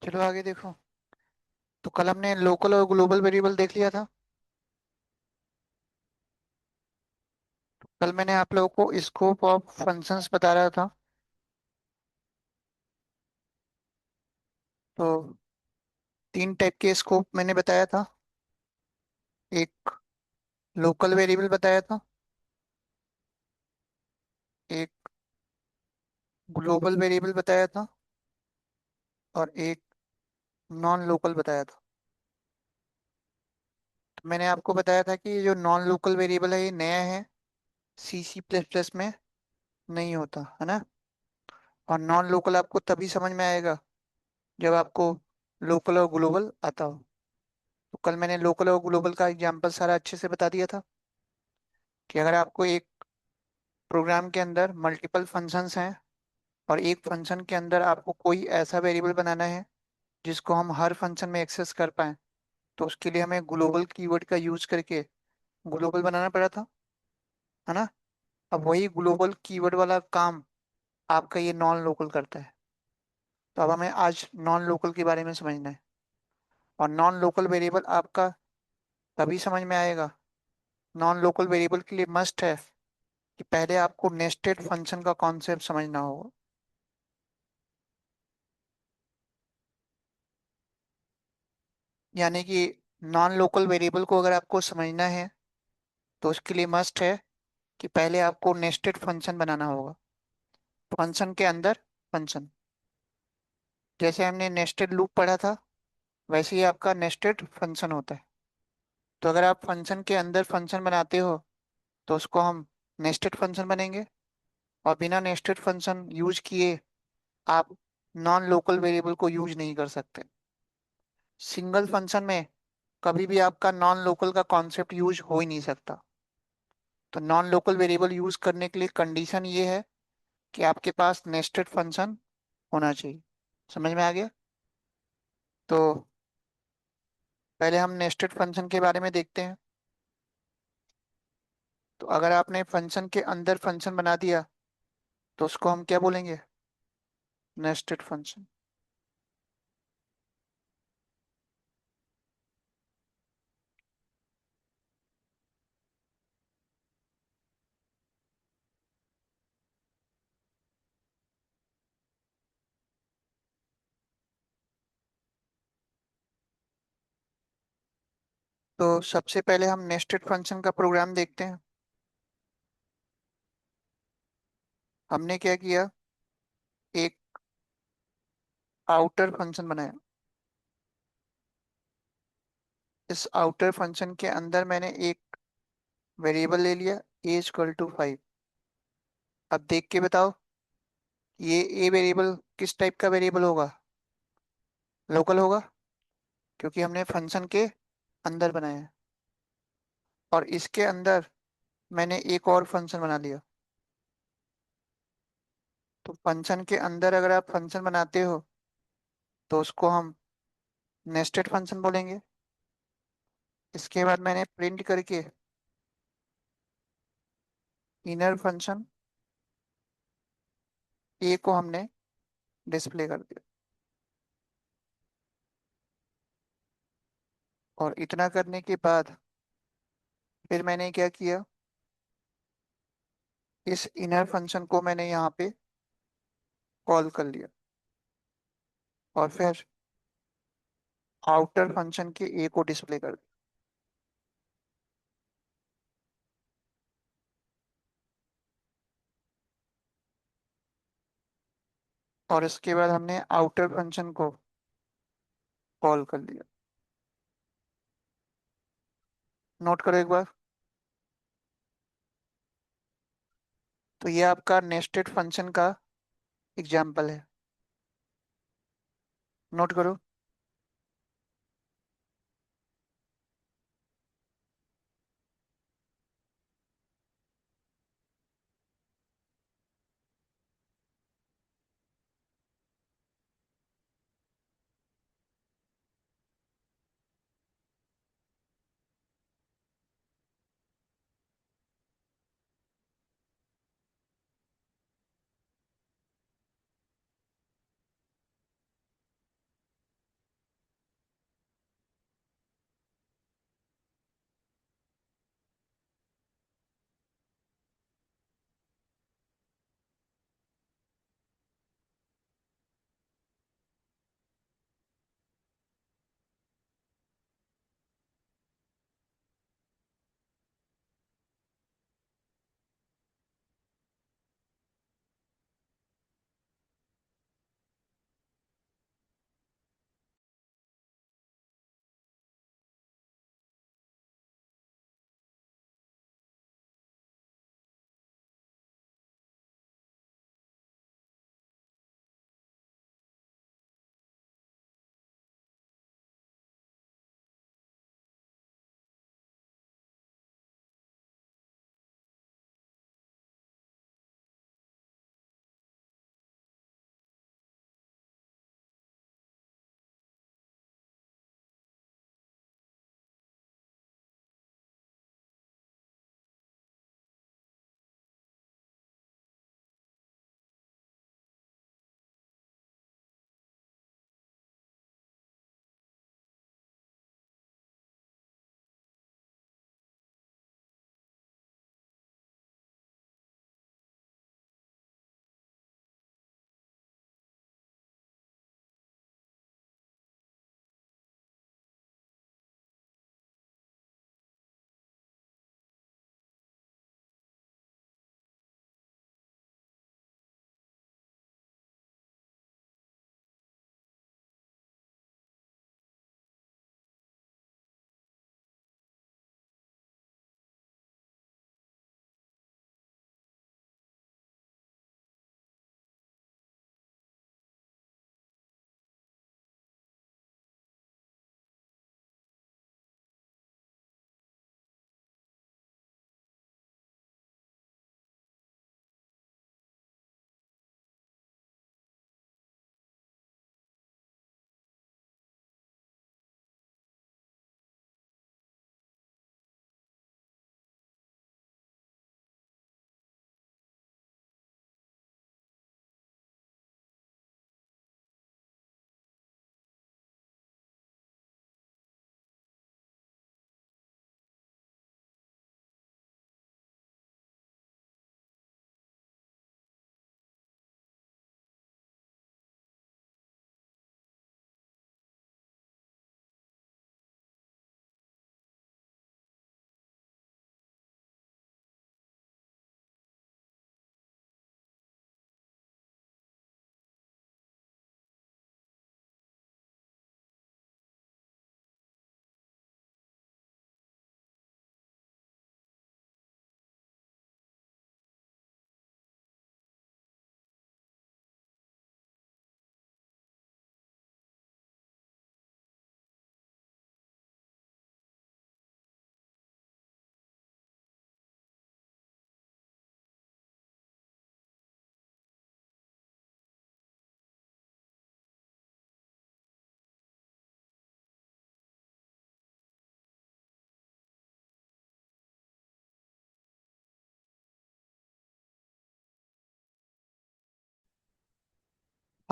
चलो आगे देखो। तो कल हमने लोकल और ग्लोबल वेरिएबल देख लिया था। कल मैंने आप लोगों को स्कोप ऑफ फंक्शंस बता रहा था। तो तीन टाइप के स्कोप मैंने बताया था। एक लोकल वेरिएबल बताया था, एक ग्लोबल वेरिएबल बताया था, और एक नॉन लोकल बताया था। तो मैंने आपको बताया था कि ये जो नॉन लोकल वेरिएबल है ये नया है, सी सी प्लस प्लस में नहीं होता है ना। और नॉन लोकल आपको तभी समझ में आएगा जब आपको लोकल और ग्लोबल आता हो। तो कल मैंने लोकल और ग्लोबल का एग्जांपल सारा अच्छे से बता दिया था कि अगर आपको एक प्रोग्राम के अंदर मल्टीपल फंक्शंस हैं और एक फंक्शन के अंदर आपको कोई ऐसा वेरिएबल बनाना है जिसको हम हर फंक्शन में एक्सेस कर पाएं, तो उसके लिए हमें ग्लोबल कीवर्ड का यूज करके ग्लोबल बनाना पड़ा था, है ना। अब वही ग्लोबल कीवर्ड वाला काम आपका ये नॉन लोकल करता है। तो अब हमें आज नॉन लोकल के बारे में समझना है। और नॉन लोकल वेरिएबल आपका तभी समझ में आएगा, नॉन लोकल वेरिएबल के लिए मस्ट है कि पहले आपको नेस्टेड फंक्शन का कॉन्सेप्ट समझना होगा। यानी कि नॉन लोकल वेरिएबल को अगर आपको समझना है तो उसके लिए मस्ट है कि पहले आपको नेस्टेड फंक्शन बनाना होगा, फंक्शन के अंदर फंक्शन। जैसे हमने नेस्टेड लूप पढ़ा था, वैसे ही आपका नेस्टेड फंक्शन होता है। तो अगर आप फंक्शन के अंदर फंक्शन बनाते हो तो उसको हम नेस्टेड फंक्शन बनेंगे। और बिना नेस्टेड फंक्शन यूज किए आप नॉन लोकल वेरिएबल को यूज नहीं कर सकते। सिंगल फंक्शन में कभी भी आपका नॉन लोकल का कॉन्सेप्ट यूज हो ही नहीं सकता। तो नॉन लोकल वेरिएबल यूज करने के लिए कंडीशन ये है कि आपके पास नेस्टेड फंक्शन होना चाहिए। समझ में आ गया। तो पहले हम नेस्टेड फंक्शन के बारे में देखते हैं। तो अगर आपने फंक्शन के अंदर फंक्शन बना दिया तो उसको हम क्या बोलेंगे, नेस्टेड फंक्शन। तो सबसे पहले हम नेस्टेड फंक्शन का प्रोग्राम देखते हैं। हमने क्या किया, एक आउटर फंक्शन बनाया। इस आउटर फंक्शन के अंदर मैंने एक वेरिएबल ले लिया, ए इक्वल टू 5। अब देख के बताओ ये ए वेरिएबल किस टाइप का वेरिएबल होगा, लोकल होगा, क्योंकि हमने फंक्शन के अंदर बनाया है। और इसके अंदर मैंने एक और फंक्शन बना लिया। तो फंक्शन के अंदर अगर आप फंक्शन बनाते हो तो उसको हम नेस्टेड फंक्शन बोलेंगे। इसके बाद मैंने प्रिंट करके इनर फंक्शन ए को हमने डिस्प्ले कर दिया। और इतना करने के बाद फिर मैंने क्या किया, इस इनर फंक्शन को मैंने यहाँ पे कॉल कर लिया। और फिर आउटर फंक्शन के ए को डिस्प्ले कर दिया। और इसके बाद हमने आउटर फंक्शन को कॉल कर लिया। नोट करो एक बार। तो ये आपका नेस्टेड फंक्शन का एग्जाम्पल है। नोट करो।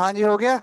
हाँ जी, हो गया।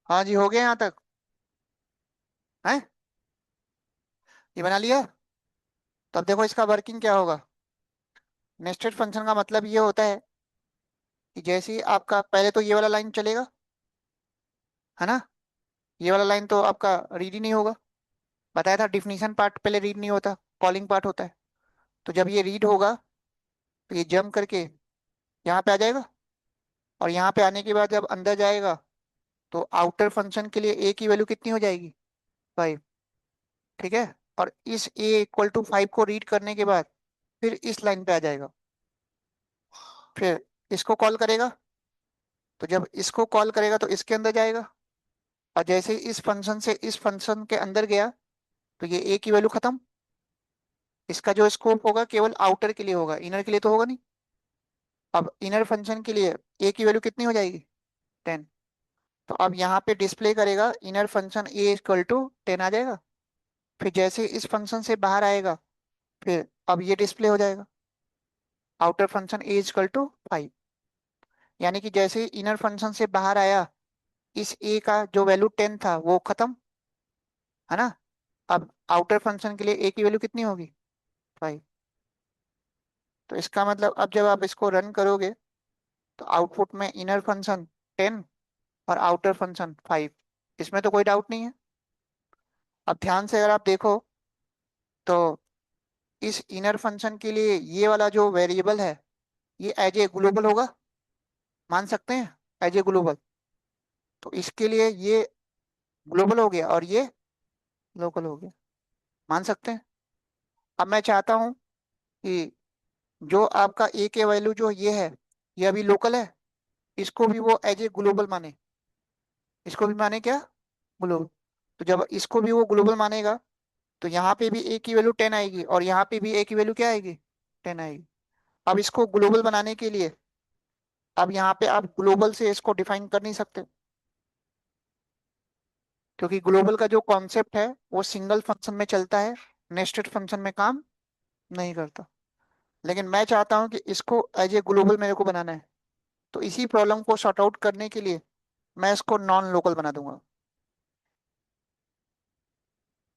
हाँ जी, हो गया यहाँ तक है। ये बना लिया। तो अब देखो इसका वर्किंग क्या होगा। नेस्टेड फंक्शन का मतलब ये होता है कि जैसे ही आपका पहले तो ये वाला लाइन चलेगा, है ना। ये वाला लाइन तो आपका रीड ही नहीं होगा। बताया था डिफिनीशन पार्ट पहले रीड नहीं होता, कॉलिंग पार्ट होता है। तो जब ये रीड होगा तो ये जंप करके यहाँ पे आ जाएगा। और यहाँ पे आने के बाद जब अंदर जाएगा तो आउटर फंक्शन के लिए ए की वैल्यू कितनी हो जाएगी, 5। ठीक है। और इस ए इक्वल टू 5 को रीड करने के बाद फिर इस लाइन पे आ जाएगा। फिर इसको कॉल करेगा। तो जब इसको कॉल करेगा तो इसके अंदर जाएगा। और जैसे ही इस फंक्शन से इस फंक्शन के अंदर गया तो ये ए की वैल्यू खत्म। इसका जो स्कोप होगा केवल आउटर के लिए होगा, इनर के लिए तो होगा नहीं। अब इनर फंक्शन के लिए ए की वैल्यू कितनी हो जाएगी, 10। तो अब यहाँ पे डिस्प्ले करेगा inner function a equal to 10 आ जाएगा। फिर जैसे इस फंक्शन से बाहर आएगा फिर अब ये डिस्प्ले हो जाएगा outer function a equal to 5। यानी कि जैसे ही इनर फंक्शन से बाहर आया इस ए का जो वैल्यू 10 था वो खत्म, है ना। अब आउटर फंक्शन के लिए ए की वैल्यू कितनी होगी, 5। तो इसका मतलब अब जब आप इसको रन करोगे तो आउटपुट में इनर फंक्शन 10 और आउटर फंक्शन 5। इसमें तो कोई डाउट नहीं है। अब ध्यान से अगर आप देखो तो इस इनर फंक्शन के लिए ये वाला जो वेरिएबल है ये एज ए ग्लोबल होगा, मान सकते हैं, एज ए ग्लोबल। तो इसके लिए ये ग्लोबल हो गया और ये लोकल हो गया, मान सकते हैं। अब मैं चाहता हूं कि जो आपका ए के वैल्यू जो ये है ये अभी लोकल है, इसको भी वो एज ए ग्लोबल माने। इसको भी माने क्या, ग्लोबल। तो जब इसको भी वो ग्लोबल मानेगा तो यहाँ पे भी ए की वैल्यू 10 आएगी और यहाँ पे भी ए की वैल्यू क्या आएगी, 10 आएगी। अब इसको ग्लोबल बनाने के लिए अब यहाँ पे आप ग्लोबल से इसको डिफाइन कर नहीं सकते, क्योंकि ग्लोबल का जो कॉन्सेप्ट है वो सिंगल फंक्शन में चलता है, नेस्टेड फंक्शन में काम नहीं करता। लेकिन मैं चाहता हूँ कि इसको एज ए ग्लोबल मेरे को बनाना है। तो इसी प्रॉब्लम को सॉर्ट आउट करने के लिए मैं इसको नॉन लोकल बना दूंगा।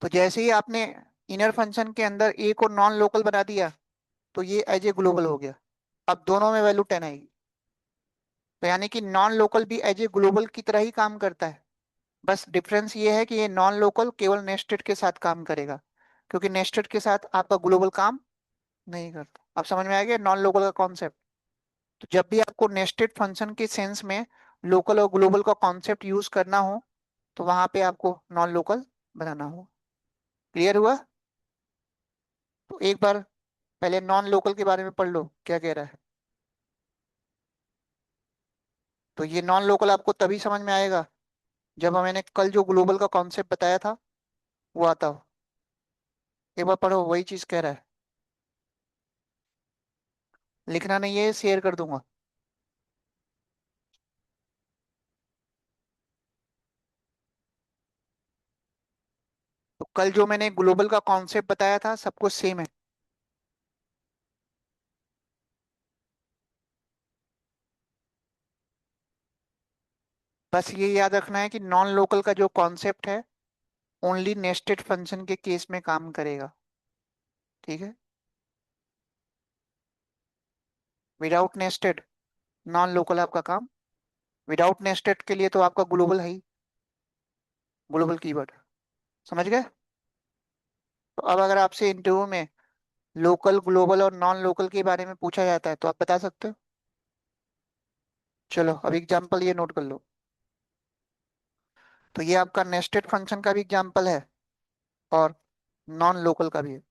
तो जैसे ही आपने इनर फंक्शन के अंदर ए को नॉन लोकल बना दिया तो ये एज ए ग्लोबल हो गया। अब दोनों में वैल्यू 10 आएगी। तो यानी कि नॉन लोकल भी एज ए ग्लोबल की तरह ही काम करता है। बस डिफरेंस ये है कि ये नॉन लोकल केवल नेस्टेड के साथ काम करेगा, क्योंकि नेस्टेड के साथ आपका ग्लोबल काम नहीं करता। अब समझ में आ गया नॉन लोकल का कॉन्सेप्ट। तो जब भी आपको नेस्टेड फंक्शन के सेंस में लोकल और ग्लोबल का कॉन्सेप्ट यूज करना हो तो वहां पे आपको नॉन लोकल बनाना हो। क्लियर हुआ। तो एक बार पहले नॉन लोकल के बारे में पढ़ लो क्या कह रहा है। तो ये नॉन लोकल आपको तभी समझ में आएगा जब मैंने कल जो ग्लोबल का कॉन्सेप्ट बताया था वो आता हो। एक बार पढ़ो, वही चीज कह रहा है। लिखना नहीं है, शेयर कर दूंगा। तो कल जो मैंने ग्लोबल का कॉन्सेप्ट बताया था सब कुछ सेम है। बस ये याद रखना है कि नॉन लोकल का जो कॉन्सेप्ट है ओनली नेस्टेड फंक्शन के केस में काम करेगा। ठीक है। विदाउट नेस्टेड नॉन लोकल आपका काम। विदाउट नेस्टेड के लिए तो आपका ग्लोबल है ही, ग्लोबल कीवर्ड। समझ गए। तो अब अगर आपसे इंटरव्यू में लोकल ग्लोबल और नॉन लोकल के बारे में पूछा जाता है तो आप बता सकते हो। चलो अब एग्जांपल ये नोट कर लो। तो ये आपका नेस्टेड फंक्शन का भी एग्जांपल है और नॉन लोकल का भी है।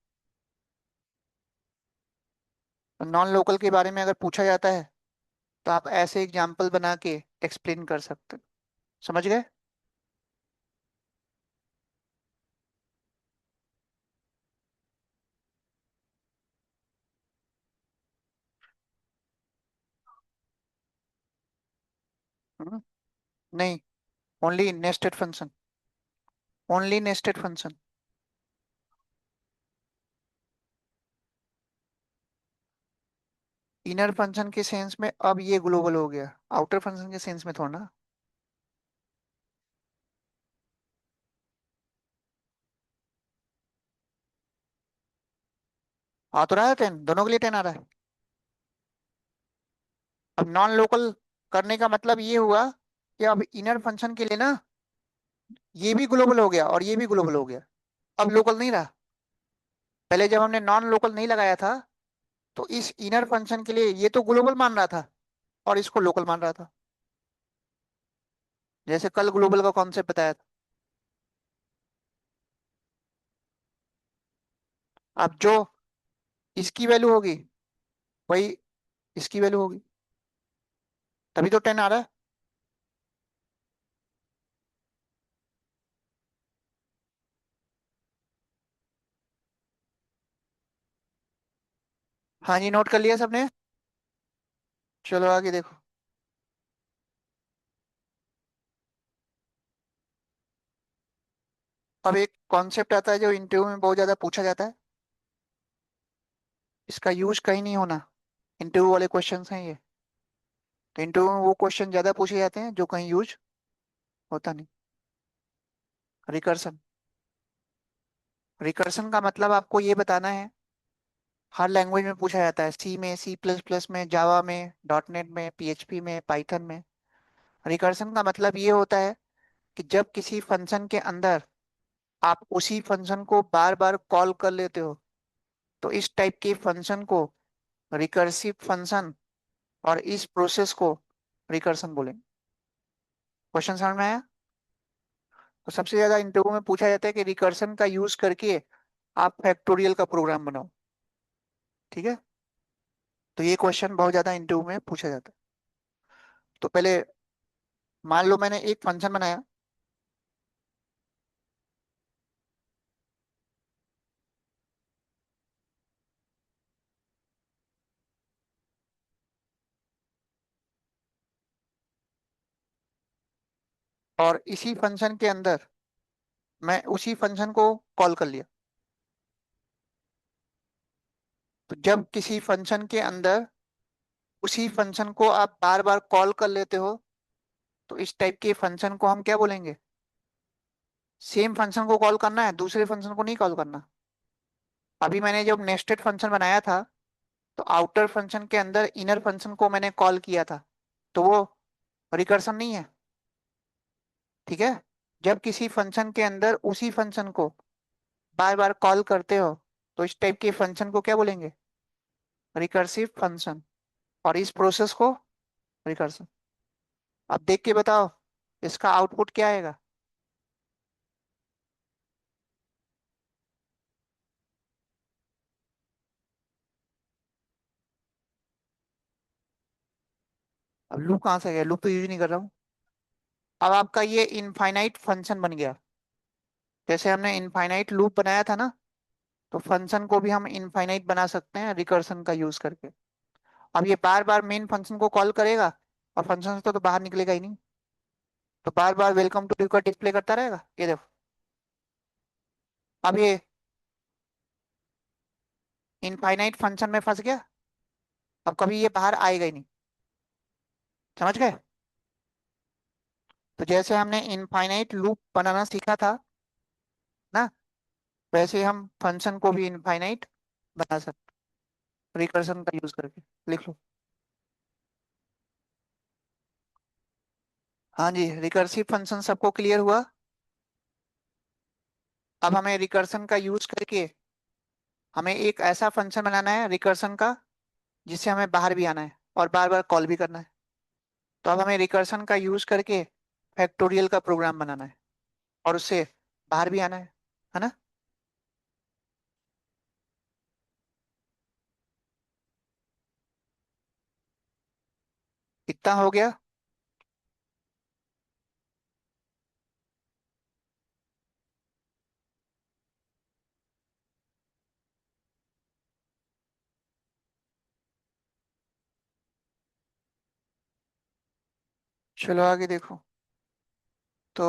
नॉन लोकल के बारे में अगर पूछा जाता है तो आप ऐसे एग्जांपल बना के एक्सप्लेन कर सकते हो। समझ गए। हम्म, नहीं, only nested function, only nested function. Inner function के सेंस में अब ये ग्लोबल हो गया, आउटर फंक्शन के सेंस में थोड़ा ना। आ तो रहा है 10, दोनों के लिए 10 आ रहा है। अब नॉन लोकल करने का मतलब ये हुआ कि अब इनर फंक्शन के लिए ना, ये भी ग्लोबल हो गया और ये भी ग्लोबल हो गया। अब लोकल नहीं रहा। पहले जब हमने नॉन लोकल नहीं लगाया था, तो इस इनर फंक्शन के लिए ये तो ग्लोबल मान रहा था और इसको लोकल मान रहा था, जैसे कल ग्लोबल का कॉन्सेप्ट बताया था। अब जो इसकी वैल्यू होगी वही इसकी वैल्यू होगी, तभी तो 10 आ रहा है। हाँ जी, नोट कर लिया सबने। चलो आगे देखो। अब एक कॉन्सेप्ट आता है जो इंटरव्यू में बहुत ज्यादा पूछा जाता है, इसका यूज कहीं नहीं होना, इंटरव्यू वाले क्वेश्चंस हैं ये। तो इंटरव्यू में वो क्वेश्चन ज्यादा पूछे जाते हैं जो कहीं यूज होता नहीं। रिकर्सन। रिकर्सन का मतलब आपको ये बताना है, हर लैंग्वेज में पूछा जाता है, सी में, सी प्लस प्लस में, जावा में, डॉट नेट में, पीएचपी में, पाइथन में। रिकर्सन का मतलब ये होता है कि जब किसी फंक्शन के अंदर आप उसी फंक्शन को बार बार कॉल कर लेते हो, तो इस टाइप के फंक्शन को रिकर्सिव फंक्शन, और इस प्रोसेस को रिकर्सन बोलेंगे। क्वेश्चन समझ में आया? तो सबसे ज्यादा इंटरव्यू में पूछा जाता है कि रिकर्सन का यूज करके आप फैक्टोरियल का प्रोग्राम बनाओ। ठीक है, तो ये क्वेश्चन बहुत ज्यादा इंटरव्यू में पूछा जाता है। तो पहले मान लो मैंने एक फंक्शन बनाया, और इसी फंक्शन के अंदर मैं उसी फंक्शन को कॉल कर लिया। तो जब किसी फंक्शन के अंदर उसी फंक्शन को आप बार बार कॉल कर लेते हो, तो इस टाइप के फंक्शन को हम क्या बोलेंगे? सेम फंक्शन को कॉल करना है, दूसरे फंक्शन को नहीं कॉल करना। अभी मैंने जब नेस्टेड फंक्शन बनाया था, तो आउटर फंक्शन के अंदर इनर फंक्शन को मैंने कॉल किया था, तो वो रिकर्सन नहीं है। ठीक है, जब किसी फंक्शन के अंदर उसी फंक्शन को बार बार कॉल करते हो, तो इस टाइप के फंक्शन को क्या बोलेंगे? Recursive function. और इस प्रोसेस को रिकर्सन। अब देख के बताओ इसका आउटपुट क्या आएगा। अब लूप कहाँ से गया? लूप तो यूज नहीं कर रहा हूँ। अब आपका ये इनफाइनाइट फंक्शन बन गया। जैसे हमने इनफाइनाइट लूप बनाया था ना, तो फंक्शन को भी हम इनफाइनाइट बना सकते हैं रिकर्सन का यूज करके। अब ये बार बार मेन फंक्शन को कॉल करेगा, और फंक्शन से तो बाहर निकलेगा ही नहीं। तो बार बार वेलकम टू का डिस्प्ले करता रहेगा, ये देखो। अब ये इनफाइनाइट फंक्शन में फंस गया, अब कभी ये बाहर आएगा ही नहीं। समझ गए? तो जैसे हमने इनफाइनाइट लूप बनाना सीखा था ना, वैसे हम फंक्शन को भी इनफाइनाइट बना सकते, रिकर्सन का यूज करके। लिख लो। हाँ जी, रिकर्सिव फंक्शन सबको क्लियर हुआ? अब हमें रिकर्सन का यूज करके हमें एक ऐसा फंक्शन बनाना है रिकर्सन का, जिससे हमें बाहर भी आना है और बार बार कॉल भी करना है। तो अब हमें रिकर्सन का यूज करके फैक्टोरियल का प्रोग्राम बनाना है, और उससे बाहर भी आना है ना? इतना हो गया। चलो आगे देखो। तो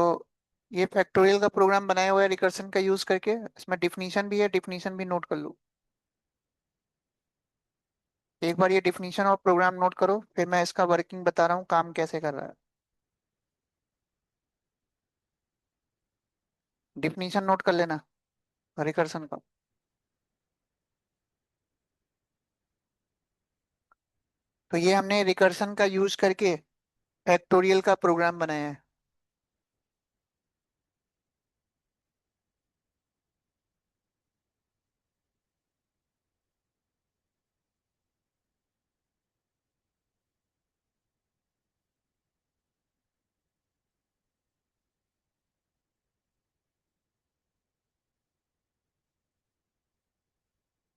ये फैक्टोरियल का प्रोग्राम बनाया हुआ है रिकर्सन का यूज करके, इसमें डिफिनीशन भी है, डिफिनीशन भी नोट कर लो। एक बार ये डिफिनीशन और प्रोग्राम नोट करो, फिर मैं इसका वर्किंग बता रहा हूँ काम कैसे कर रहा है। डिफिनीशन नोट कर लेना रिकर्सन का। तो ये हमने रिकर्सन का यूज करके फैक्टोरियल का प्रोग्राम बनाया है।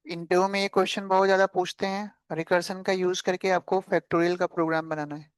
इंटरव्यू में ये क्वेश्चन बहुत ज्यादा पूछते हैं, रिकर्सन का यूज करके आपको फैक्टोरियल का प्रोग्राम बनाना है।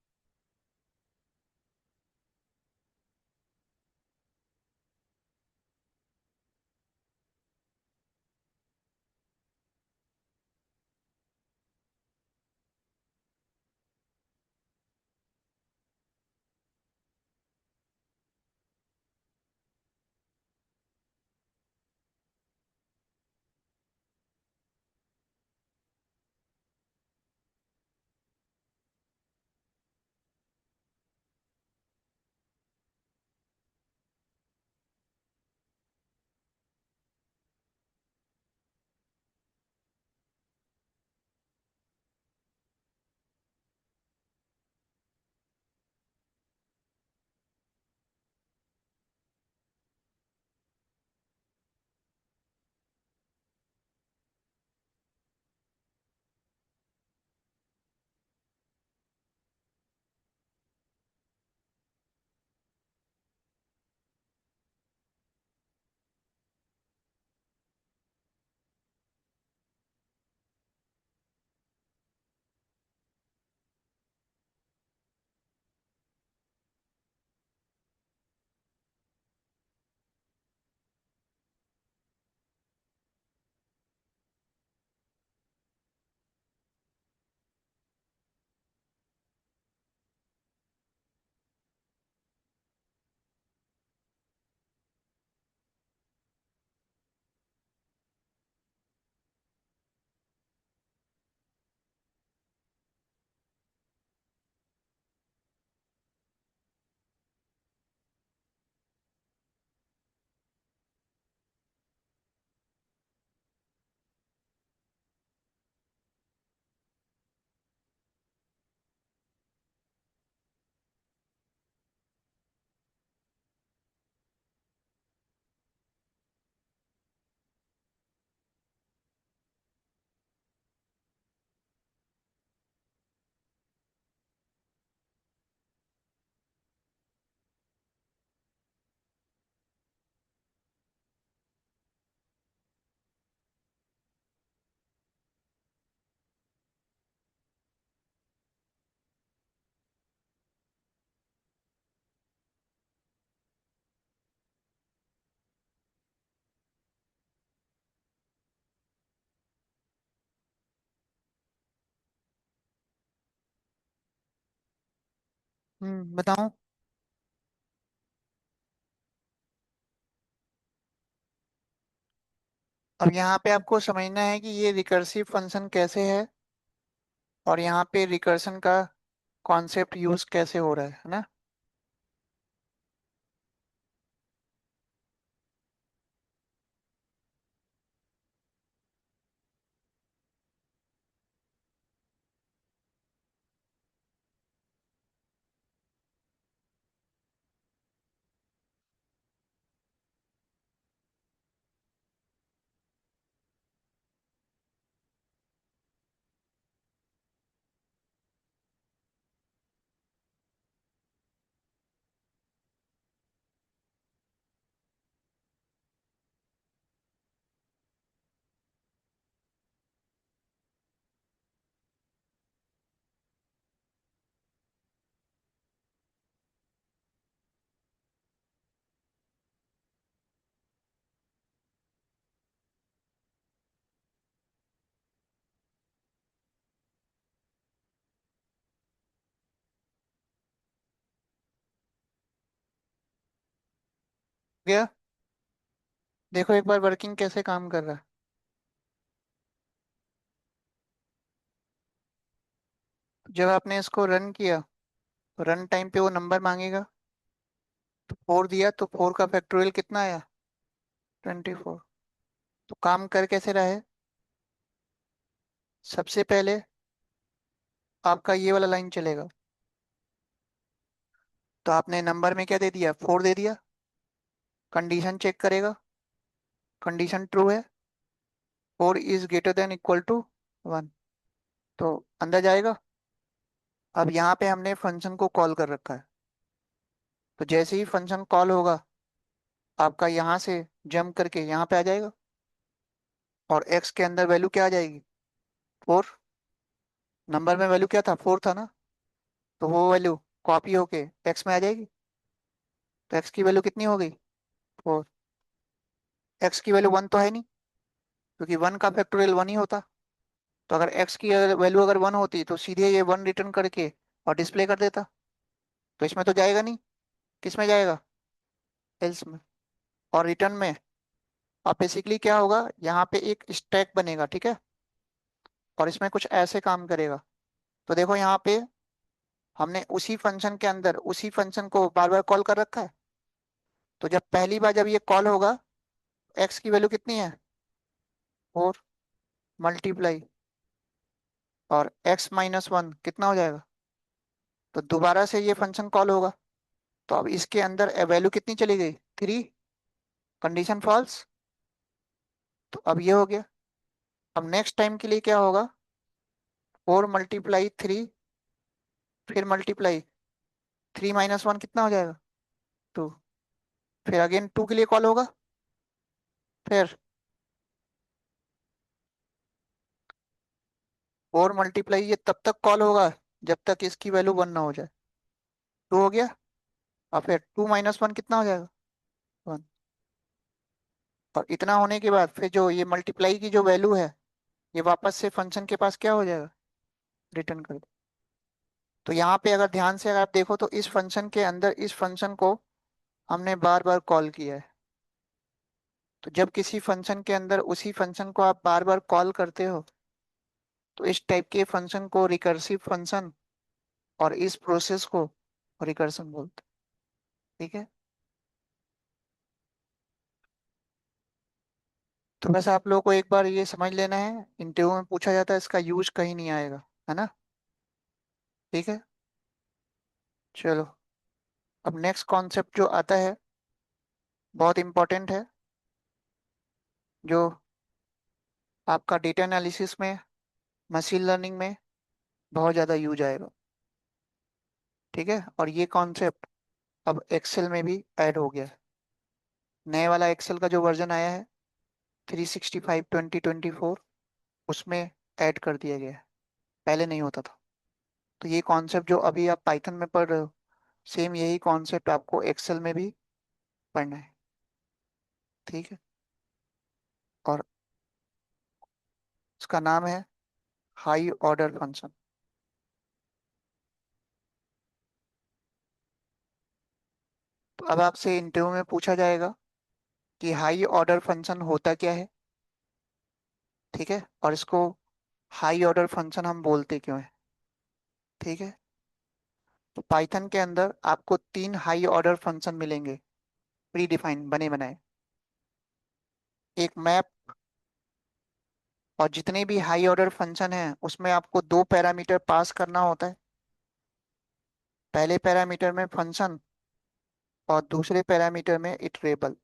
बताऊं? अब यहाँ पे आपको समझना है कि ये रिकर्सिव फंक्शन कैसे है, और यहाँ पे रिकर्सन का कॉन्सेप्ट यूज कैसे हो रहा है ना। गया। देखो एक बार वर्किंग कैसे काम कर रहा है। जब आपने इसको रन किया तो रन टाइम पे वो नंबर मांगेगा। तो 4 दिया तो 4 का फैक्टोरियल कितना आया? 24। तो काम कर कैसे रहा है? सबसे पहले आपका ये वाला लाइन चलेगा। तो आपने नंबर में क्या दे दिया, 4 दे दिया। कंडीशन चेक करेगा, कंडीशन ट्रू है, 4 is greater than equal to 1, तो अंदर जाएगा। अब यहाँ पे हमने फंक्शन को कॉल कर रखा है, तो जैसे ही फंक्शन कॉल होगा आपका यहाँ से जंप करके यहाँ पे आ जाएगा, और एक्स के अंदर वैल्यू क्या आ जाएगी, 4। नंबर में वैल्यू क्या था, 4 था ना, तो वो वैल्यू कॉपी होके एक्स में आ जाएगी। तो एक्स की वैल्यू कितनी हो गई, 4। एक्स की वैल्यू 1 तो है नहीं, क्योंकि 1 का फैक्टोरियल 1 ही होता। तो अगर एक्स की वैल्यू अगर 1 होती तो सीधे ये 1 रिटर्न करके और डिस्प्ले कर देता। तो इसमें तो जाएगा नहीं, किस में जाएगा, एल्स में। और रिटर्न में अब बेसिकली क्या होगा, यहाँ पे एक स्टैक बनेगा, ठीक है। और इसमें कुछ ऐसे काम करेगा। तो देखो यहाँ पे हमने उसी फंक्शन के अंदर उसी फंक्शन को बार बार कॉल कर रखा है। तो जब पहली बार जब ये कॉल होगा, एक्स की वैल्यू कितनी है, 4 मल्टीप्लाई, और x-1 कितना हो जाएगा। तो दोबारा से ये फंक्शन कॉल होगा, तो अब इसके अंदर वैल्यू कितनी चली गई, 3। कंडीशन फॉल्स, तो अब ये हो गया। अब नेक्स्ट टाइम के लिए क्या होगा, 4 × 3, फिर मल्टीप्लाई, 3 - 1 कितना हो जाएगा, 2। फिर अगेन 2 के लिए कॉल होगा, फिर 4 × ये तब तक कॉल होगा जब तक इसकी वैल्यू 1 ना हो जाए। 2 हो गया। और फिर 2 - 1 कितना हो जाएगा, 1। और इतना होने के बाद फिर जो ये मल्टीप्लाई की जो वैल्यू है, ये वापस से फंक्शन के पास क्या हो जाएगा, रिटर्न कर दो। तो यहाँ पे अगर ध्यान से अगर आप देखो तो इस फंक्शन के अंदर इस फंक्शन को हमने बार बार कॉल किया है। तो जब किसी फंक्शन के अंदर उसी फंक्शन को आप बार बार कॉल करते हो, तो इस टाइप के फंक्शन को रिकर्सिव फंक्शन, और इस प्रोसेस को रिकर्सन बोलते हैं, ठीक है। तो बस आप लोगों को एक बार ये समझ लेना है, इंटरव्यू में पूछा जाता है, इसका यूज कहीं नहीं आएगा, है ना। ठीक है, चलो। अब नेक्स्ट कॉन्सेप्ट जो आता है, बहुत इंपॉर्टेंट है, जो आपका डेटा एनालिसिस में, मशीन लर्निंग में बहुत ज़्यादा यूज आएगा, ठीक है। और ये कॉन्सेप्ट अब एक्सेल में भी ऐड हो गया है। नए वाला एक्सेल का जो वर्जन आया है, 365/2024, उसमें ऐड कर दिया गया है, पहले नहीं होता था। तो ये कॉन्सेप्ट जो अभी आप पाइथन में पढ़ रहे हो, सेम यही कॉन्सेप्ट आपको एक्सेल में भी पढ़ना है, ठीक है। और उसका नाम है हाई ऑर्डर फंक्शन। तो अब आपसे इंटरव्यू में पूछा जाएगा कि हाई ऑर्डर फंक्शन होता क्या है, ठीक है, और इसको हाई ऑर्डर फंक्शन हम बोलते क्यों है, ठीक है। तो पाइथन के अंदर आपको 3 हाई ऑर्डर फंक्शन मिलेंगे, प्री डिफाइन बने बनाए। एक मैप, और जितने भी हाई ऑर्डर फंक्शन हैं उसमें आपको 2 पैरामीटर पास करना होता है। पहले पैरामीटर में फंक्शन, और दूसरे पैरामीटर में इटरेबल।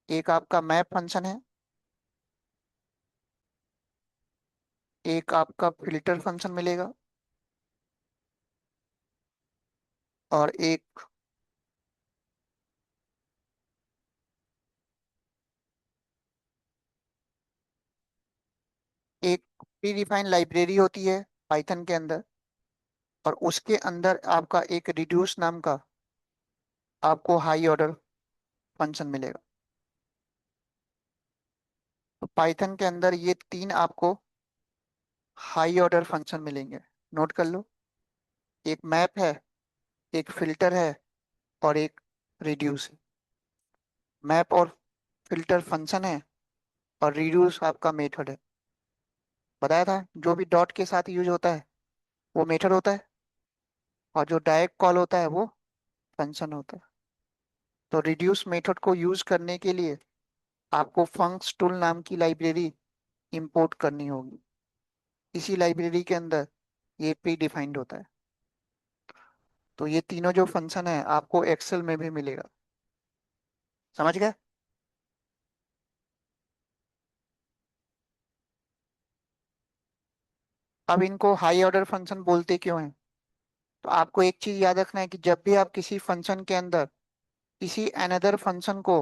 एक आपका मैप फंक्शन है, एक आपका फिल्टर फंक्शन मिलेगा, और एक प्री डिफाइंड लाइब्रेरी होती है पाइथन के अंदर, और उसके अंदर आपका एक रिड्यूस नाम का आपको हाई ऑर्डर फंक्शन मिलेगा। तो पाइथन के अंदर ये 3 आपको हाई ऑर्डर फंक्शन मिलेंगे, नोट कर लो। एक मैप है, एक फिल्टर है, और एक रिड्यूस है। मैप और फिल्टर फंक्शन है, और रिड्यूस आपका मेथड है। बताया था जो भी डॉट के साथ यूज होता है वो मेथड होता है, और जो डायरेक्ट कॉल होता है वो फंक्शन होता है। तो रिड्यूस मेथड को यूज करने के लिए आपको फंक्स टूल नाम की लाइब्रेरी इंपोर्ट करनी होगी। इसी लाइब्रेरी के अंदर ये प्री डिफाइंड होता है। तो ये तीनों जो फंक्शन है आपको एक्सेल में भी मिलेगा। समझ गए? अब इनको हाई ऑर्डर फंक्शन बोलते क्यों हैं? तो आपको एक चीज याद रखना है कि जब भी आप किसी फंक्शन के अंदर किसी अनदर फंक्शन को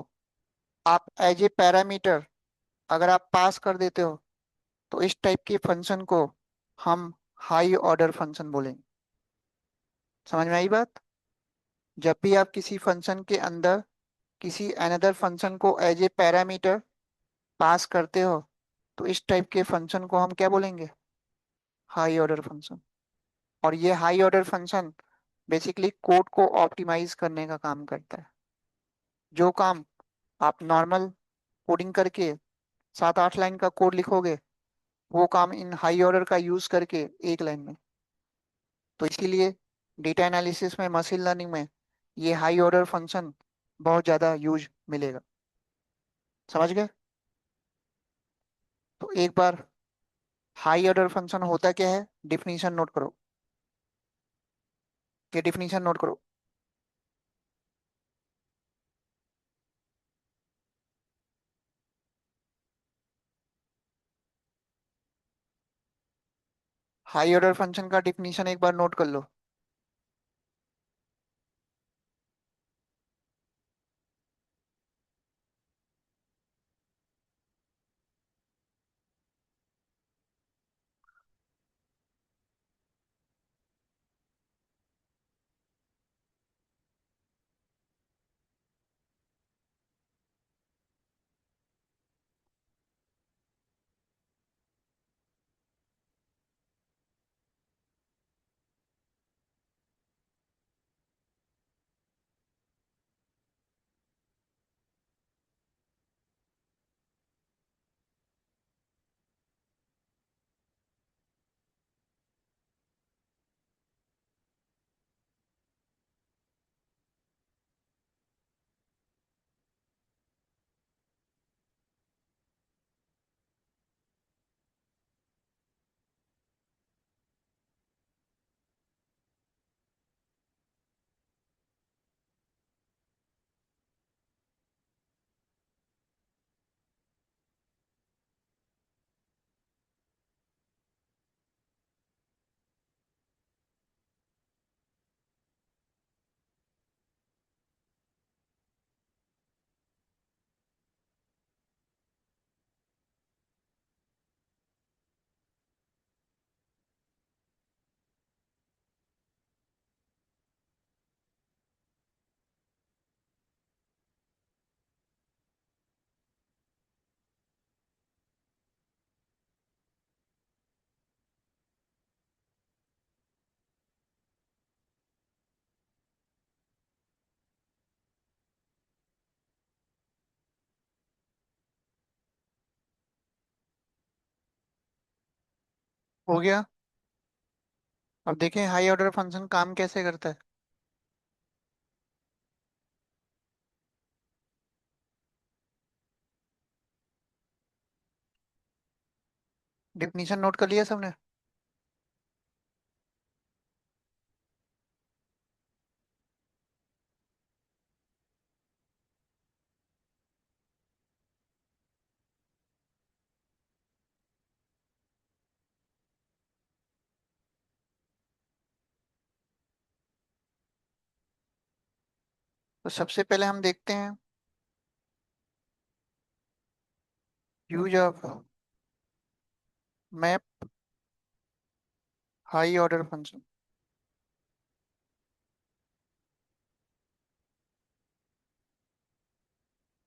आप एज ए पैरामीटर अगर आप पास कर देते हो, तो इस टाइप के फंक्शन को हम हाई ऑर्डर फंक्शन बोलेंगे। समझ में आई बात? जब भी आप किसी फंक्शन के अंदर किसी अनदर फंक्शन को एज ए पैरामीटर पास करते हो, तो इस टाइप के फंक्शन को हम क्या बोलेंगे? High order function. और ये high order function basically code को ऑप्टिमाइज करने का काम करता है। जो काम आप नॉर्मल कोडिंग करके 7-8 लाइन का कोड लिखोगे, वो काम इन हाई ऑर्डर का यूज करके एक लाइन में। तो इसीलिए डेटा एनालिसिस में, मशीन लर्निंग में ये हाई ऑर्डर फंक्शन बहुत ज्यादा यूज मिलेगा। समझ गए? तो एक बार हाई ऑर्डर फंक्शन होता क्या है, डिफिनीशन नोट करो। ये डिफिनीशन नोट करो। हाई ऑर्डर फंक्शन का डिफिनीशन एक बार नोट कर लो। हो गया? अब देखें हाई ऑर्डर फंक्शन काम कैसे करता है। डिफिनीशन नोट कर लिया सबने? तो सबसे पहले हम देखते हैं use of map high order function.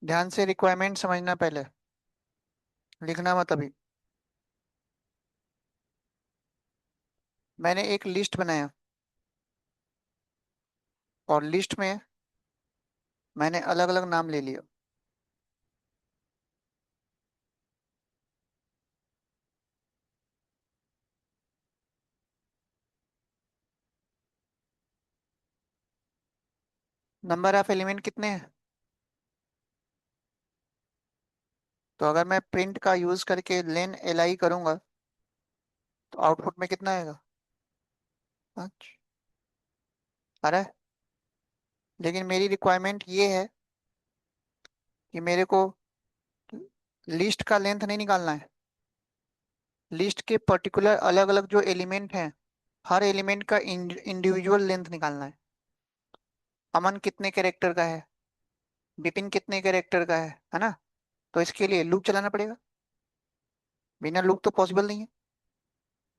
ध्यान से रिक्वायरमेंट समझना पहले, लिखना मत अभी। मैंने एक लिस्ट बनाया और लिस्ट में मैंने अलग अलग नाम ले लिया। नंबर ऑफ एलिमेंट कितने हैं? तो अगर मैं प्रिंट का यूज करके लेन एल आई करूंगा, तो आउटपुट में कितना आएगा? 5। अरे, लेकिन मेरी रिक्वायरमेंट ये है कि मेरे को लिस्ट का लेंथ नहीं निकालना है। लिस्ट के पर्टिकुलर अलग अलग जो एलिमेंट हैं, हर एलिमेंट का इंडिविजुअल लेंथ निकालना है। अमन कितने कैरेक्टर का है, विपिन कितने कैरेक्टर का है ना? तो इसके लिए लूप चलाना पड़ेगा। बिना लूप तो पॉसिबल नहीं है।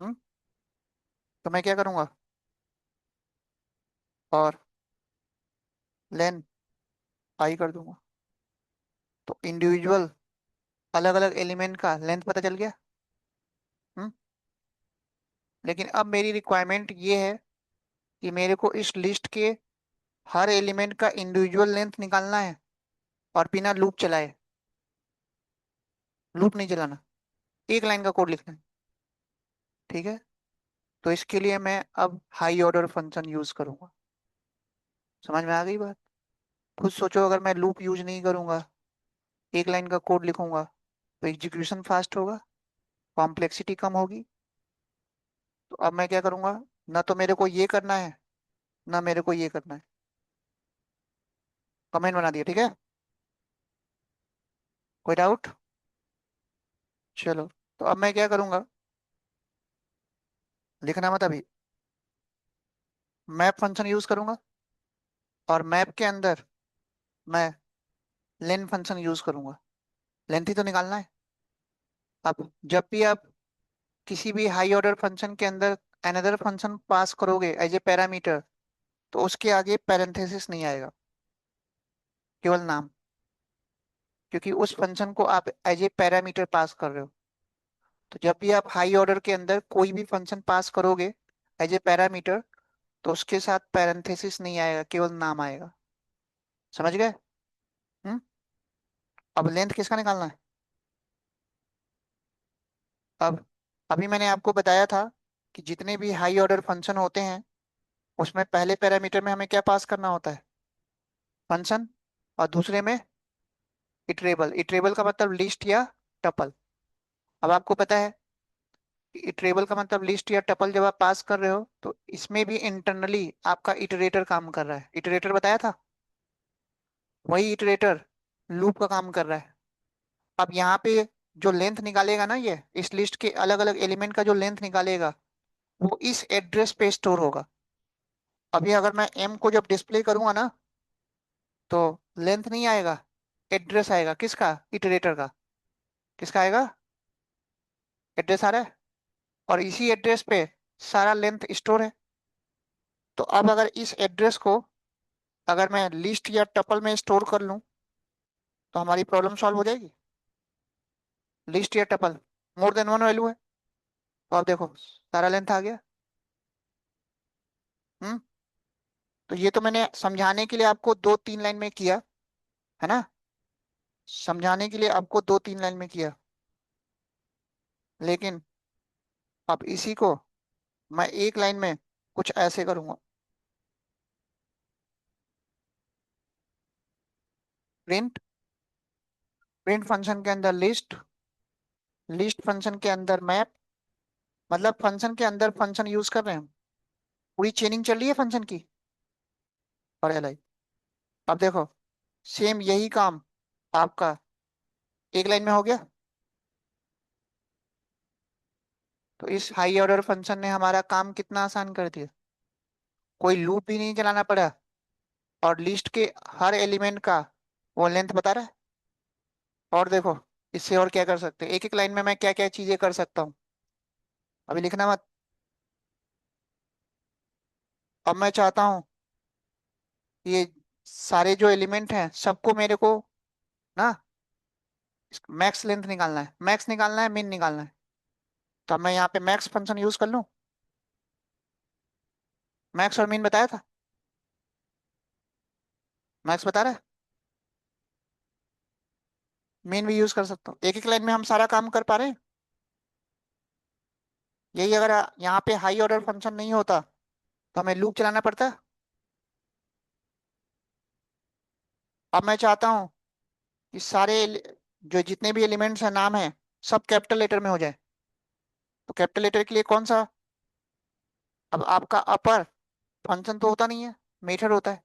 हम्म। तो मैं क्या करूंगा? और लेन आई कर दूंगा। तो इंडिविजुअल अलग अलग एलिमेंट का लेंथ पता चल गया। हम्म। लेकिन अब मेरी रिक्वायरमेंट ये है कि मेरे को इस लिस्ट के हर एलिमेंट का इंडिविजुअल लेंथ निकालना है और बिना लूप चलाए। लूप नहीं चलाना, एक लाइन का कोड लिखना है। ठीक है। तो इसके लिए मैं अब हाई ऑर्डर फंक्शन यूज करूंगा। समझ में आ गई बात? खुद सोचो, अगर मैं लूप यूज नहीं करूंगा, एक लाइन का कोड लिखूंगा, तो एग्जीक्यूशन फास्ट होगा, कॉम्प्लेक्सिटी कम होगी। तो अब मैं क्या करूंगा? ना तो मेरे को ये करना है, ना मेरे को ये करना है। कमेंट बना दिया, ठीक है? कोई डाउट? चलो। तो अब मैं क्या करूंगा? लिखना मत अभी। मैप फंक्शन यूज करूंगा, और मैप के अंदर मैं लेन फंक्शन यूज करूंगा। लेंथ ही तो निकालना है। अब जब भी आप किसी भी हाई ऑर्डर फंक्शन के अंदर अनदर फंक्शन पास करोगे एज ए पैरामीटर, तो उसके आगे पैरेंथेसिस नहीं आएगा, केवल नाम। क्योंकि उस फंक्शन को आप एज ए पैरामीटर पास कर रहे हो। तो जब भी आप हाई ऑर्डर के अंदर कोई भी फंक्शन पास करोगे एज ए पैरामीटर, तो उसके साथ पैरेंथेसिस नहीं आएगा, केवल नाम आएगा। समझ गए? हम्म। अब लेंथ किसका निकालना है? अब अभी मैंने आपको बताया था कि जितने भी हाई ऑर्डर फंक्शन होते हैं, उसमें पहले पैरामीटर में हमें क्या पास करना होता है? फंक्शन। और दूसरे में इटरेबल। इटरेबल का मतलब लिस्ट या टपल। अब आपको पता है इटरेबल का मतलब लिस्ट या टपल जब आप पास कर रहे हो, तो इसमें भी इंटरनली आपका इटरेटर काम कर रहा है। इटरेटर बताया था, वही इटरेटर लूप का काम कर रहा है। अब यहाँ पे जो लेंथ निकालेगा ना, ये इस लिस्ट के अलग अलग एलिमेंट का जो लेंथ निकालेगा, वो इस एड्रेस पे स्टोर होगा। अभी अगर मैं एम को जब डिस्प्ले करूंगा ना, तो लेंथ नहीं आएगा, एड्रेस आएगा। किसका? इटरेटर का। किसका आएगा? एड्रेस आ रहा है। और इसी एड्रेस पे सारा लेंथ स्टोर है। तो अब अगर इस एड्रेस को अगर मैं लिस्ट या टपल में स्टोर कर लूं, तो हमारी प्रॉब्लम सॉल्व हो जाएगी। लिस्ट या tuple, more than one value है। तो अब देखो, सारा लेंथ आ गया। हम्म। तो ये तो मैंने समझाने के लिए आपको 2-3 लाइन में किया, है ना? समझाने के लिए आपको 2-3 लाइन में किया। लेकिन अब इसी को मैं एक लाइन में कुछ ऐसे करूंगा। प्रिंट, प्रिंट फंक्शन के अंदर लिस्ट, लिस्ट फंक्शन के अंदर मैप। मतलब फंक्शन के अंदर फंक्शन यूज कर रहे हैं हम। पूरी चेनिंग चल रही है फंक्शन की। और एल आई। अब देखो, सेम यही काम आपका एक लाइन में हो गया। तो इस हाई ऑर्डर फंक्शन ने हमारा काम कितना आसान कर दिया। कोई लूप भी नहीं चलाना पड़ा, और लिस्ट के हर एलिमेंट का वो लेंथ बता रहा है। और देखो, इससे और क्या कर सकते हैं, एक एक लाइन में मैं क्या क्या चीजें कर सकता हूँ। अभी लिखना मत। अब मैं चाहता हूँ ये सारे जो एलिमेंट हैं सबको मेरे को ना मैक्स लेंथ निकालना है, मैक्स निकालना है, मिन निकालना है। तो अब मैं यहाँ पे मैक्स फंक्शन यूज कर लूँ। मैक्स और मिन बताया था, मैक्स बता रहा है। मिन भी यूज कर सकता हूँ। एक एक लाइन में हम सारा काम कर पा रहे हैं। यही अगर यहाँ पे हाई ऑर्डर फंक्शन नहीं होता, तो हमें लूप चलाना पड़ता। अब मैं चाहता हूँ कि सारे जो जितने भी एलिमेंट्स हैं नाम है, सब कैपिटल लेटर में हो जाए। तो कैपिटल लेटर के लिए कौन सा? अब आपका अपर फंक्शन तो होता नहीं है, मेथड होता है।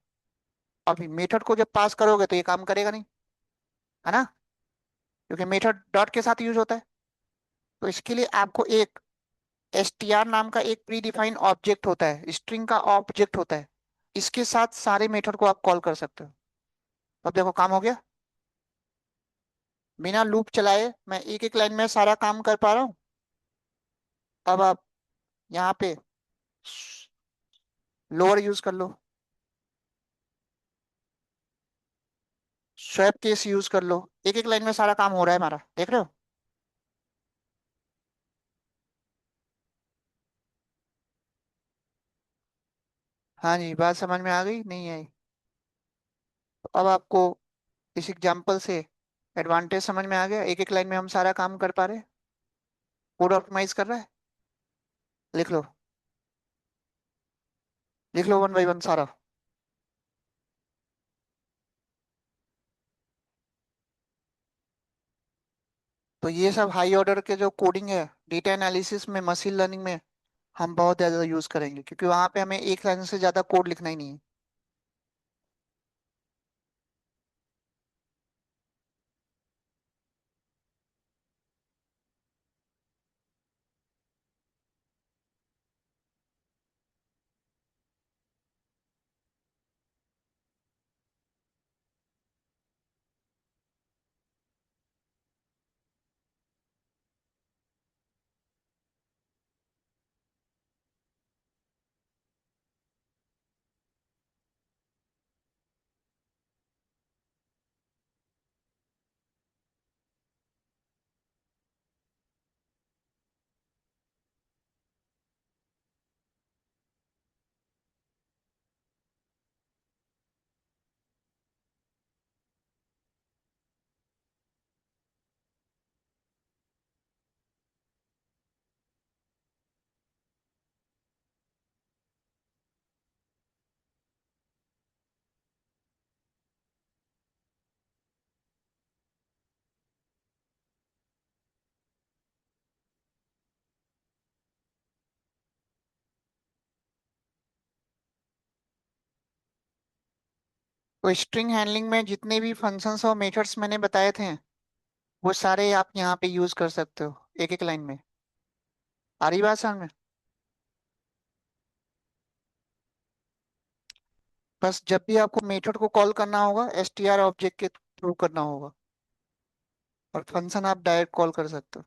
अभी मेथड को जब पास करोगे तो ये काम करेगा नहीं, है ना, क्योंकि मेथड डॉट के साथ यूज होता है। तो इसके लिए आपको एक str नाम का एक प्री डिफाइंड ऑब्जेक्ट होता है, स्ट्रिंग का ऑब्जेक्ट होता है। इसके साथ सारे मेथड को आप कॉल कर सकते हो। अब देखो काम हो गया। बिना लूप चलाए मैं एक एक लाइन में सारा काम कर पा रहा हूँ। अब आप यहाँ पे लोअर यूज कर लो, स्वैप केस यूज कर लो, एक एक लाइन में सारा काम हो रहा है हमारा, देख रहे हो? हाँ जी, बात समझ में आ गई नहीं आई? तो अब आपको इस एग्जांपल से एडवांटेज समझ में आ गया, एक एक लाइन में हम सारा काम कर पा रहे हैं, कोड ऑप्टिमाइज कर रहा है। लिख लो, लिख लो वन बाई वन सारा। तो ये सब हाई ऑर्डर के जो कोडिंग है, डेटा एनालिसिस में, मशीन लर्निंग में हम बहुत ज्यादा यूज करेंगे, क्योंकि वहां पे हमें एक लाइन से ज्यादा कोड लिखना ही नहीं है। तो स्ट्रिंग हैंडलिंग में जितने भी फंक्शंस और मेथड्स मैंने बताए थे, वो सारे आप यहाँ पे यूज कर सकते हो एक एक लाइन में। आ रही बात समझ में? बस जब भी आपको मेथड को कॉल करना होगा, str ऑब्जेक्ट के थ्रू करना होगा, और फंक्शन आप डायरेक्ट कॉल कर सकते हो।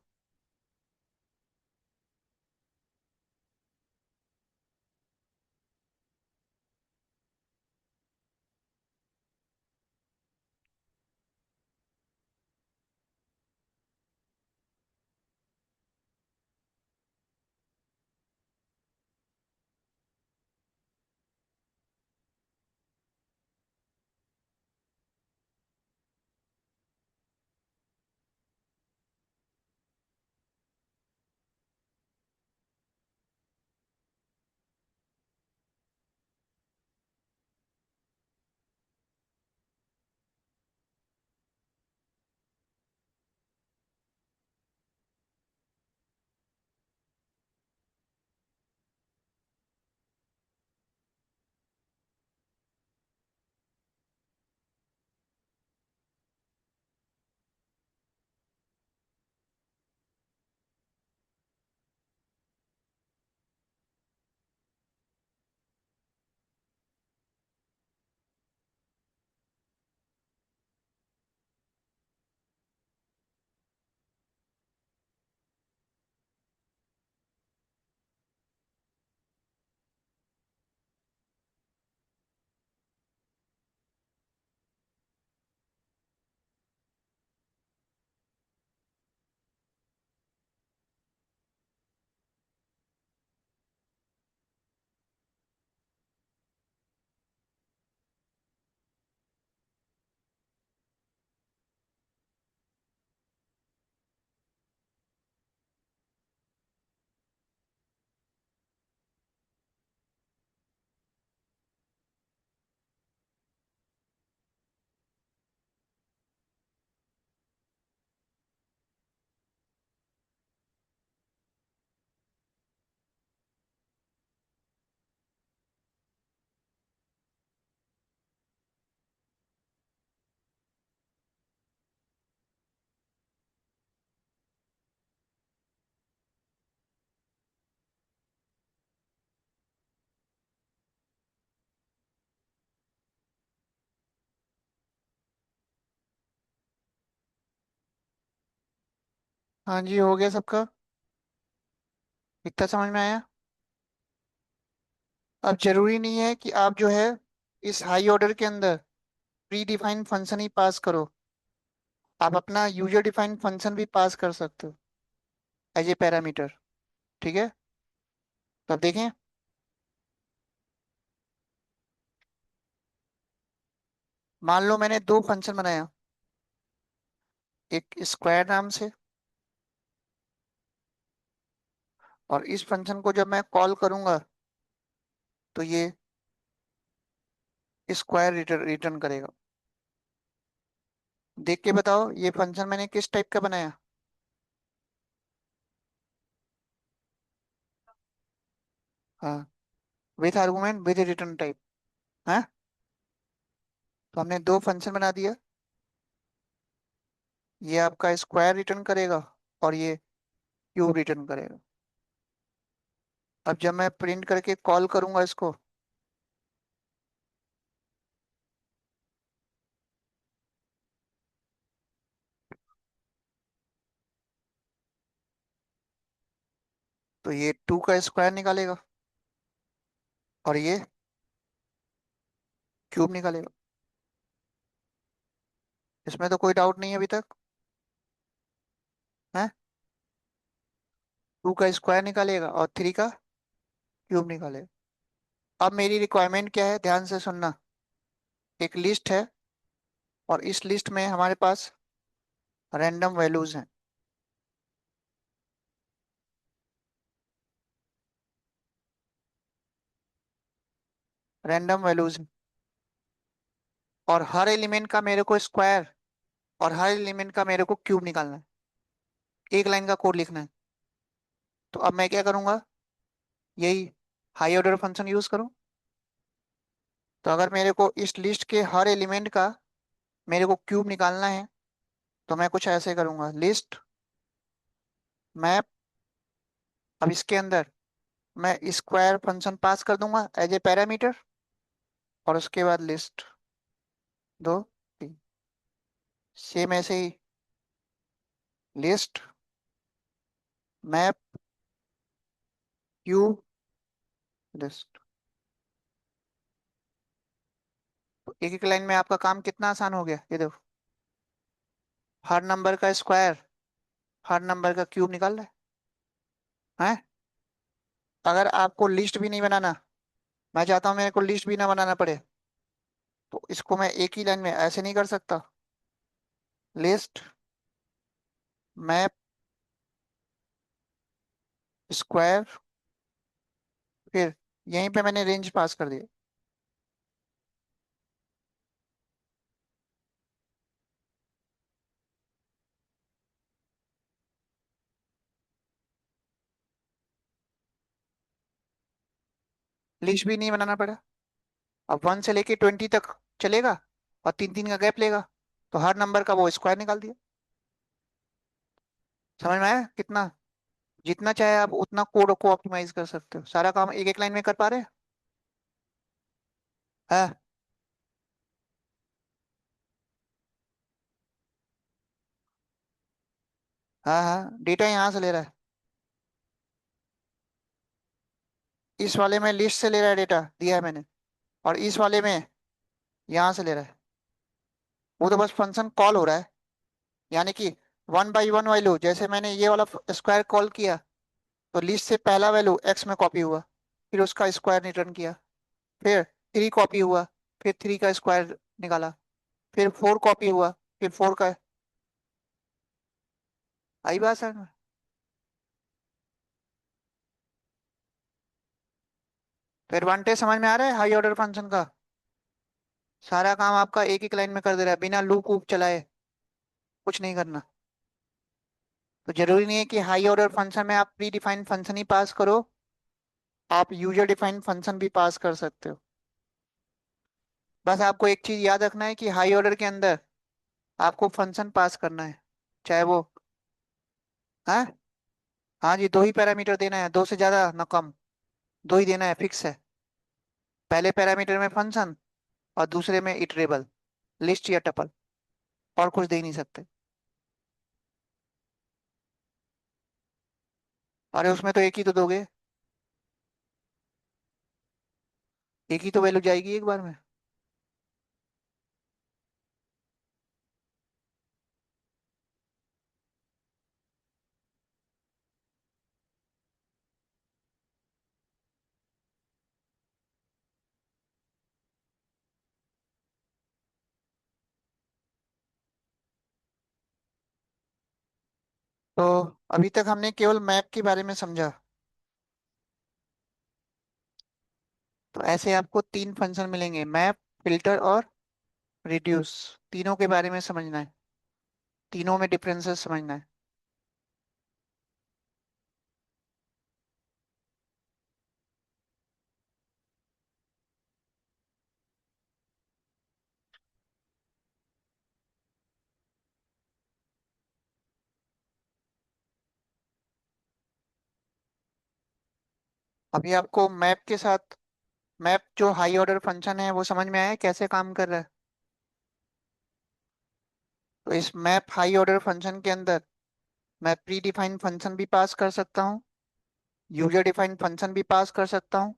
हाँ जी, हो गया सबका। इतना समझ में आया। अब जरूरी नहीं है कि आप जो है इस हाई ऑर्डर के अंदर प्री डिफाइंड फंक्शन ही पास करो। आप अपना यूजर डिफाइंड फंक्शन भी पास कर सकते हो एज ए पैरामीटर। ठीक है। तो अब देखें। मान लो मैंने दो फंक्शन बनाया, एक स्क्वायर नाम से, और इस फंक्शन को जब मैं कॉल करूंगा तो ये स्क्वायर रिटर्न रिटर्न करेगा। देख के बताओ ये फंक्शन मैंने किस टाइप का बनाया। हाँ, with argument with return type. हाँ, तो हमने दो फंक्शन बना दिया। ये आपका स्क्वायर रिटर्न करेगा और ये क्यूब रिटर्न करेगा। अब जब मैं प्रिंट करके कॉल करूंगा इसको, तो ये टू का स्क्वायर निकालेगा और ये क्यूब निकालेगा। इसमें तो कोई डाउट नहीं है अभी तक। है, टू का स्क्वायर निकालेगा और थ्री का क्यूब निकालेगा। अब मेरी रिक्वायरमेंट क्या है, ध्यान से सुनना। एक लिस्ट है और इस लिस्ट में हमारे पास रैंडम वैल्यूज हैं। रैंडम वैल्यूज, और हर एलिमेंट का मेरे को स्क्वायर और हर एलिमेंट का मेरे को क्यूब निकालना है। एक लाइन का कोड लिखना है। तो अब मैं क्या करूंगा, यही हाई ऑर्डर फंक्शन यूज करूं। तो अगर मेरे को इस लिस्ट के हर एलिमेंट का मेरे को क्यूब निकालना है तो मैं कुछ ऐसे करूंगा, लिस्ट मैप। अब इसके अंदर मैं स्क्वायर फंक्शन पास कर दूंगा एज ए पैरामीटर, और उसके बाद लिस्ट दो तीन, सेम ऐसे ही लिस्ट मैप क्यूब लिस्ट। तो एक एक लाइन में आपका काम कितना आसान हो गया, ये देखो। हर नंबर का स्क्वायर, हर नंबर का क्यूब निकाल रहा है। अगर आपको लिस्ट भी नहीं बनाना, मैं चाहता हूं मेरे को लिस्ट भी ना बनाना पड़े, तो इसको मैं एक ही लाइन में ऐसे नहीं कर सकता, लिस्ट मैप स्क्वायर, फिर यहीं पे मैंने रेंज पास कर दिया। लिस्ट भी नहीं बनाना पड़ा। अब 1 से लेके 20 तक चलेगा और तीन तीन का गैप लेगा, तो हर नंबर का वो स्क्वायर निकाल दिया। समझ में आया कितना। जितना चाहे आप उतना कोड को ऑप्टिमाइज कर सकते हो, सारा काम एक एक लाइन में कर पा रहे हैं। हाँ हाँ हाँ, डेटा यहाँ से ले रहा है। इस वाले में लिस्ट से ले रहा है, डेटा दिया है मैंने। और इस वाले में यहाँ से ले रहा है। वो तो बस फंक्शन कॉल हो रहा है, यानी कि 1 बाई 1 वैल्यू, जैसे मैंने ये वाला स्क्वायर कॉल किया तो लिस्ट से पहला वैल्यू एक्स में कॉपी हुआ, फिर उसका स्क्वायर रिटर्न किया, फिर 3 कॉपी हुआ, फिर 3 का स्क्वायर निकाला, फिर 4 कॉपी हुआ, फिर 4 का। आई बात सर। तो एडवांटेज समझ में आ रहा है हाई ऑर्डर फंक्शन का। सारा काम आपका एक एक लाइन में कर दे रहा है बिना लूप वूप चलाए। कुछ नहीं करना। तो जरूरी नहीं है कि हाई ऑर्डर फंक्शन में आप प्री डिफाइंड फंक्शन ही पास करो, आप यूजर डिफाइंड फंक्शन भी पास कर सकते हो। बस आपको एक चीज याद रखना है कि हाई ऑर्डर के अंदर आपको फंक्शन पास करना है, चाहे वो। हाँ हाँ जी, दो ही पैरामीटर देना है, दो से ज्यादा ना कम। दो ही देना है, फिक्स है। पहले पैरामीटर में फंक्शन और दूसरे में इटरेबल, लिस्ट या टपल, और कुछ दे ही नहीं सकते। अरे उसमें तो एक ही तो दोगे, एक ही तो वैल्यू जाएगी एक बार में। तो अभी तक हमने केवल मैप के बारे में समझा। तो ऐसे आपको तीन फंक्शन मिलेंगे, मैप, फिल्टर और रिड्यूस। तीनों के बारे में समझना है, तीनों में डिफरेंसेस समझना है। अभी आपको मैप के साथ, मैप जो हाई ऑर्डर फंक्शन है वो समझ में आया है कैसे काम कर रहा है। तो इस मैप हाई ऑर्डर फंक्शन के अंदर मैं प्री डिफाइंड फंक्शन भी पास कर सकता हूँ, यूजर डिफाइंड फंक्शन भी पास कर सकता हूँ।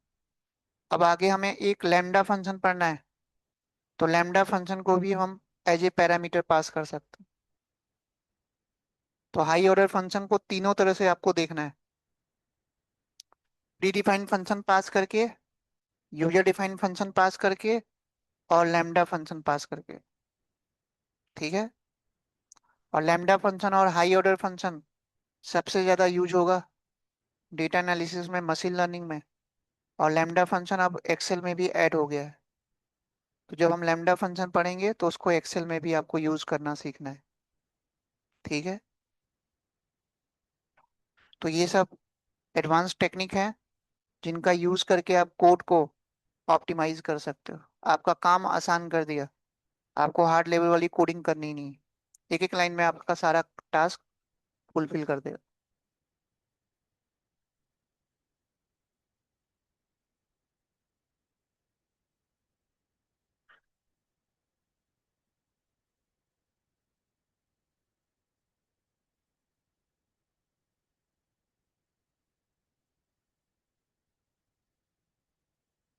अब आगे हमें एक लैम्डा फंक्शन पढ़ना है, तो लैम्डा फंक्शन को भी हम एज ए पैरामीटर पास कर सकते हैं। तो हाई ऑर्डर फंक्शन को तीनों तरह से आपको देखना है, प्री डिफाइंड फंक्शन पास करके, यूजर डिफाइंड फंक्शन पास करके, और लैम्डा फंक्शन पास करके। ठीक है। और लैम्डा फंक्शन और हाई ऑर्डर फंक्शन सबसे ज्यादा यूज होगा डेटा एनालिसिस में, मशीन लर्निंग में। और लैम्डा फंक्शन अब एक्सेल में भी ऐड हो गया है। तो जब हम लैम्डा फंक्शन पढ़ेंगे तो उसको एक्सेल में भी आपको यूज करना सीखना है। ठीक है। तो ये सब एडवांस टेक्निक है जिनका यूज करके आप कोड को ऑप्टिमाइज कर सकते हो। आपका काम आसान कर दिया, आपको हार्ड लेवल वाली कोडिंग करनी नहीं है। एक एक लाइन में आपका सारा टास्क फुलफिल कर देगा।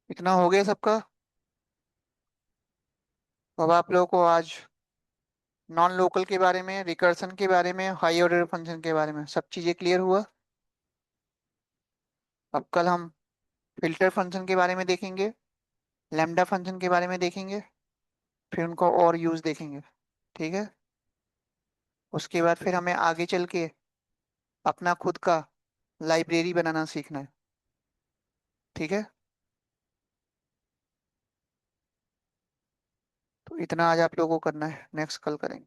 इतना हो गया सबका। अब आप लोगों को आज नॉन लोकल के बारे में, रिकर्सन के बारे में, हाई ऑर्डर फंक्शन के बारे में सब चीजें क्लियर हुआ। अब कल हम फिल्टर फंक्शन के बारे में देखेंगे, लैम्डा फंक्शन के बारे में देखेंगे, फिर उनको और यूज देखेंगे। ठीक है। उसके बाद फिर हमें आगे चल के अपना खुद का लाइब्रेरी बनाना सीखना है। ठीक है। तो इतना आज आप लोगों को करना है, नेक्स्ट कल करेंगे।